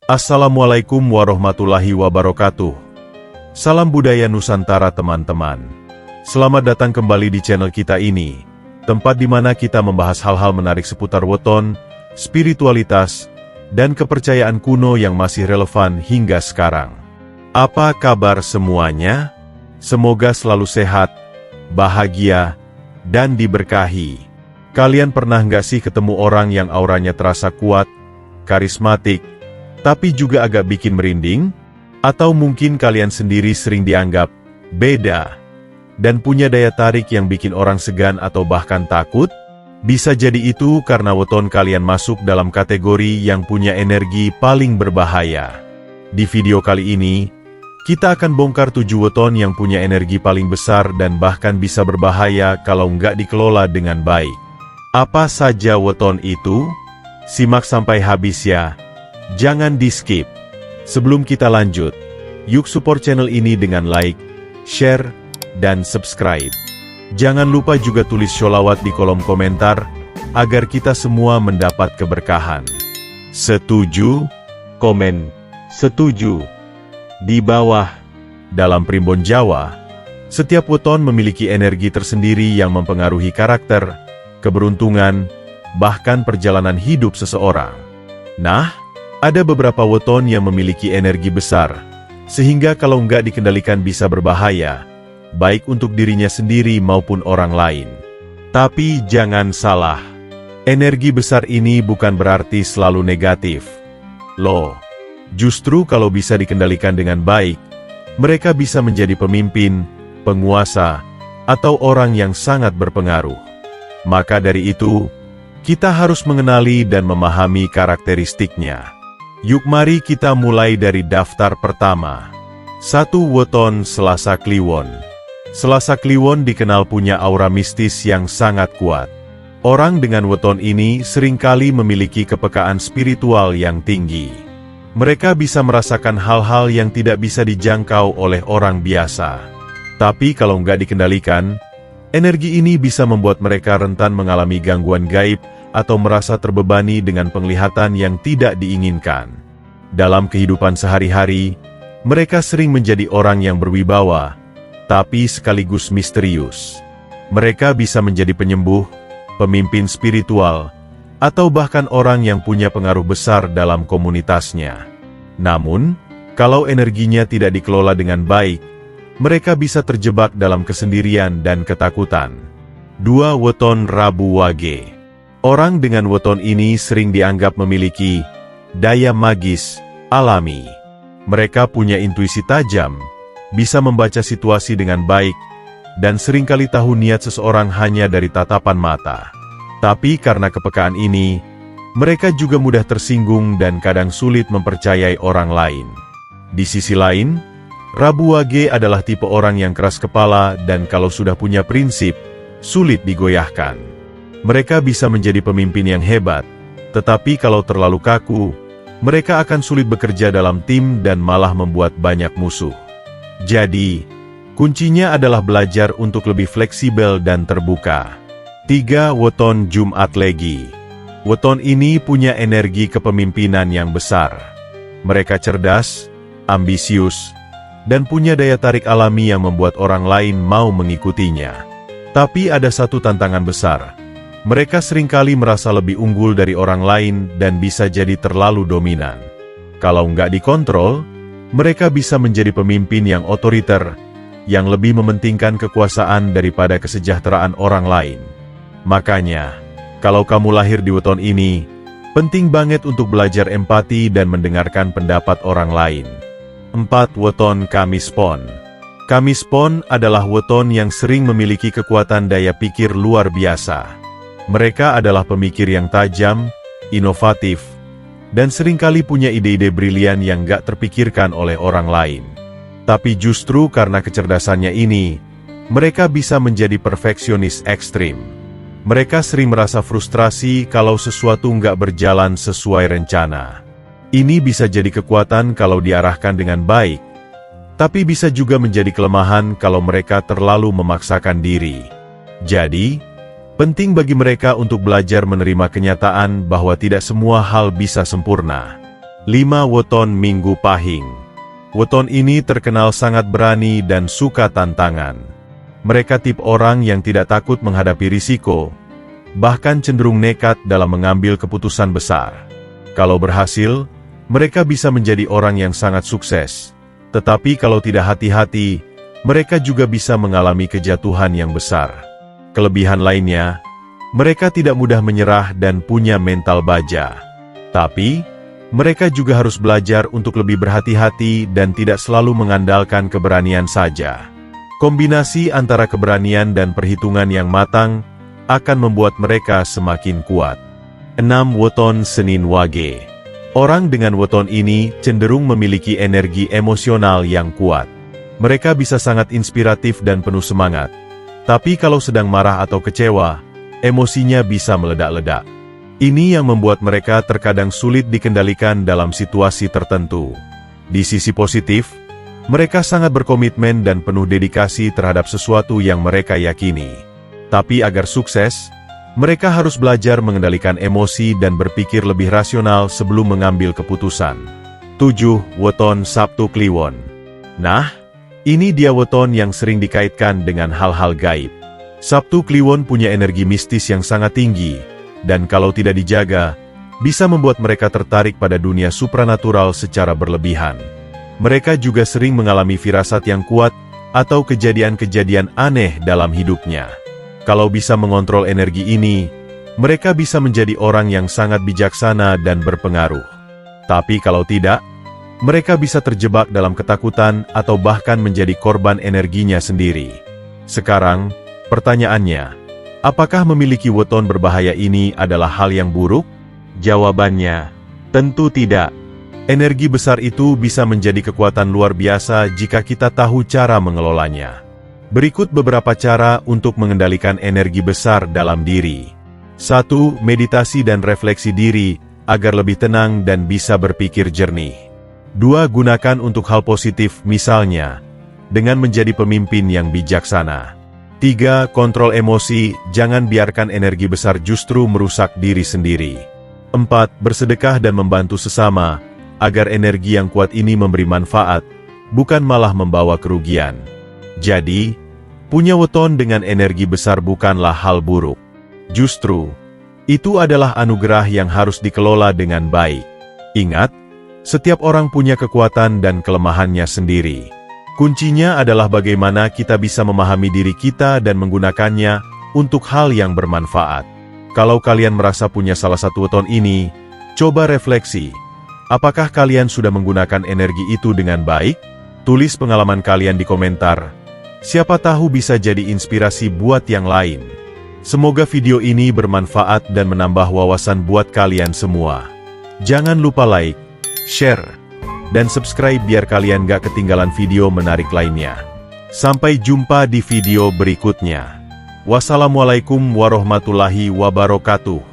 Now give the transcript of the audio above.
Assalamualaikum warahmatullahi wabarakatuh. Salam budaya Nusantara teman-teman. Selamat datang kembali di channel kita ini, tempat di mana kita membahas hal-hal menarik seputar weton, spiritualitas, dan kepercayaan kuno yang masih relevan hingga sekarang. Apa kabar semuanya? Semoga selalu sehat, bahagia, dan diberkahi. Kalian pernah nggak sih ketemu orang yang auranya terasa kuat, karismatik, tapi juga agak bikin merinding? Atau mungkin kalian sendiri sering dianggap beda dan punya daya tarik yang bikin orang segan atau bahkan takut? Bisa jadi itu karena weton kalian masuk dalam kategori yang punya energi paling berbahaya. Di video kali ini, kita akan bongkar 7 weton yang punya energi paling besar dan bahkan bisa berbahaya kalau nggak dikelola dengan baik. Apa saja weton itu? Simak sampai habis ya. Jangan di-skip. Sebelum kita lanjut, yuk support channel ini dengan like, share, dan subscribe. Jangan lupa juga tulis sholawat di kolom komentar, agar kita semua mendapat keberkahan. Setuju? Komen setuju di bawah. Dalam primbon Jawa, setiap weton memiliki energi tersendiri yang mempengaruhi karakter, keberuntungan, bahkan perjalanan hidup seseorang. Nah, ada beberapa weton yang memiliki energi besar, sehingga kalau nggak dikendalikan bisa berbahaya, baik untuk dirinya sendiri maupun orang lain. Tapi jangan salah, energi besar ini bukan berarti selalu negatif. Loh, justru kalau bisa dikendalikan dengan baik, mereka bisa menjadi pemimpin, penguasa, atau orang yang sangat berpengaruh. Maka dari itu, kita harus mengenali dan memahami karakteristiknya. Yuk mari kita mulai dari daftar pertama. 1. Weton Selasa Kliwon. Selasa Kliwon dikenal punya aura mistis yang sangat kuat. Orang dengan weton ini seringkali memiliki kepekaan spiritual yang tinggi. Mereka bisa merasakan hal-hal yang tidak bisa dijangkau oleh orang biasa. Tapi kalau nggak dikendalikan, energi ini bisa membuat mereka rentan mengalami gangguan gaib, atau merasa terbebani dengan penglihatan yang tidak diinginkan. Dalam kehidupan sehari-hari, mereka sering menjadi orang yang berwibawa, tapi sekaligus misterius. Mereka bisa menjadi penyembuh, pemimpin spiritual, atau bahkan orang yang punya pengaruh besar dalam komunitasnya. Namun, kalau energinya tidak dikelola dengan baik, mereka bisa terjebak dalam kesendirian dan ketakutan. 2. Weton Rabu Wage. Orang dengan weton ini sering dianggap memiliki daya magis alami. Mereka punya intuisi tajam, bisa membaca situasi dengan baik, dan seringkali tahu niat seseorang hanya dari tatapan mata. Tapi karena kepekaan ini, mereka juga mudah tersinggung dan kadang sulit mempercayai orang lain. Di sisi lain, Rabu Wage adalah tipe orang yang keras kepala dan kalau sudah punya prinsip, sulit digoyahkan. Mereka bisa menjadi pemimpin yang hebat, tetapi kalau terlalu kaku, mereka akan sulit bekerja dalam tim dan malah membuat banyak musuh. Jadi, kuncinya adalah belajar untuk lebih fleksibel dan terbuka. 3. Weton Jumat Legi. Weton ini punya energi kepemimpinan yang besar. Mereka cerdas, ambisius, dan punya daya tarik alami yang membuat orang lain mau mengikutinya. Tapi ada satu tantangan besar. Mereka seringkali merasa lebih unggul dari orang lain dan bisa jadi terlalu dominan. Kalau nggak dikontrol, mereka bisa menjadi pemimpin yang otoriter, yang lebih mementingkan kekuasaan daripada kesejahteraan orang lain. Makanya, kalau kamu lahir di weton ini, penting banget untuk belajar empati dan mendengarkan pendapat orang lain. 4. Weton Kamis Pon. Kamis Pon adalah weton yang sering memiliki kekuatan daya pikir luar biasa. Mereka adalah pemikir yang tajam, inovatif, dan seringkali punya ide-ide brilian yang gak terpikirkan oleh orang lain. Tapi justru karena kecerdasannya ini, mereka bisa menjadi perfeksionis ekstrim. Mereka sering merasa frustrasi kalau sesuatu nggak berjalan sesuai rencana. Ini bisa jadi kekuatan kalau diarahkan dengan baik, tapi bisa juga menjadi kelemahan kalau mereka terlalu memaksakan diri. Jadi, penting bagi mereka untuk belajar menerima kenyataan bahwa tidak semua hal bisa sempurna. 5. Weton Minggu Pahing. Weton ini terkenal sangat berani dan suka tantangan. Mereka tipe orang yang tidak takut menghadapi risiko, bahkan cenderung nekat dalam mengambil keputusan besar. Kalau berhasil, mereka bisa menjadi orang yang sangat sukses. Tetapi kalau tidak hati-hati, mereka juga bisa mengalami kejatuhan yang besar. Kelebihan lainnya, mereka tidak mudah menyerah dan punya mental baja. Tapi, mereka juga harus belajar untuk lebih berhati-hati dan tidak selalu mengandalkan keberanian saja. Kombinasi antara keberanian dan perhitungan yang matang akan membuat mereka semakin kuat. 6. Weton Senin Wage. Orang dengan weton ini cenderung memiliki energi emosional yang kuat. Mereka bisa sangat inspiratif dan penuh semangat. Tapi kalau sedang marah atau kecewa, emosinya bisa meledak-ledak. Ini yang membuat mereka terkadang sulit dikendalikan dalam situasi tertentu. Di sisi positif, mereka sangat berkomitmen dan penuh dedikasi terhadap sesuatu yang mereka yakini. Tapi agar sukses, mereka harus belajar mengendalikan emosi dan berpikir lebih rasional sebelum mengambil keputusan. 7. Weton Sabtu Kliwon. Nah, ini dia weton yang sering dikaitkan dengan hal-hal gaib. Sabtu Kliwon punya energi mistis yang sangat tinggi, dan kalau tidak dijaga, bisa membuat mereka tertarik pada dunia supranatural secara berlebihan. Mereka juga sering mengalami firasat yang kuat atau kejadian-kejadian aneh dalam hidupnya. Kalau bisa mengontrol energi ini, mereka bisa menjadi orang yang sangat bijaksana dan berpengaruh. Tapi kalau tidak, mereka bisa terjebak dalam ketakutan atau bahkan menjadi korban energinya sendiri. Sekarang, pertanyaannya, apakah memiliki weton berbahaya ini adalah hal yang buruk? Jawabannya, tentu tidak. Energi besar itu bisa menjadi kekuatan luar biasa jika kita tahu cara mengelolanya. Berikut beberapa cara untuk mengendalikan energi besar dalam diri. 1. Meditasi dan refleksi diri agar lebih tenang dan bisa berpikir jernih. 2. Gunakan untuk hal positif, misalnya dengan menjadi pemimpin yang bijaksana. 3. Kontrol emosi, jangan biarkan energi besar justru merusak diri sendiri. 4. Bersedekah dan membantu sesama, agar energi yang kuat ini memberi manfaat, bukan malah membawa kerugian. Jadi, punya weton dengan energi besar bukanlah hal buruk. Justru, itu adalah anugerah yang harus dikelola dengan baik. Ingat, setiap orang punya kekuatan dan kelemahannya sendiri. Kuncinya adalah bagaimana kita bisa memahami diri kita dan menggunakannya untuk hal yang bermanfaat. Kalau kalian merasa punya salah satu weton ini, coba refleksi. Apakah kalian sudah menggunakan energi itu dengan baik? Tulis pengalaman kalian di komentar. Siapa tahu bisa jadi inspirasi buat yang lain. Semoga video ini bermanfaat dan menambah wawasan buat kalian semua. Jangan lupa like, share, dan subscribe biar kalian gak ketinggalan video menarik lainnya. Sampai jumpa di video berikutnya. Wassalamualaikum warahmatullahi wabarakatuh.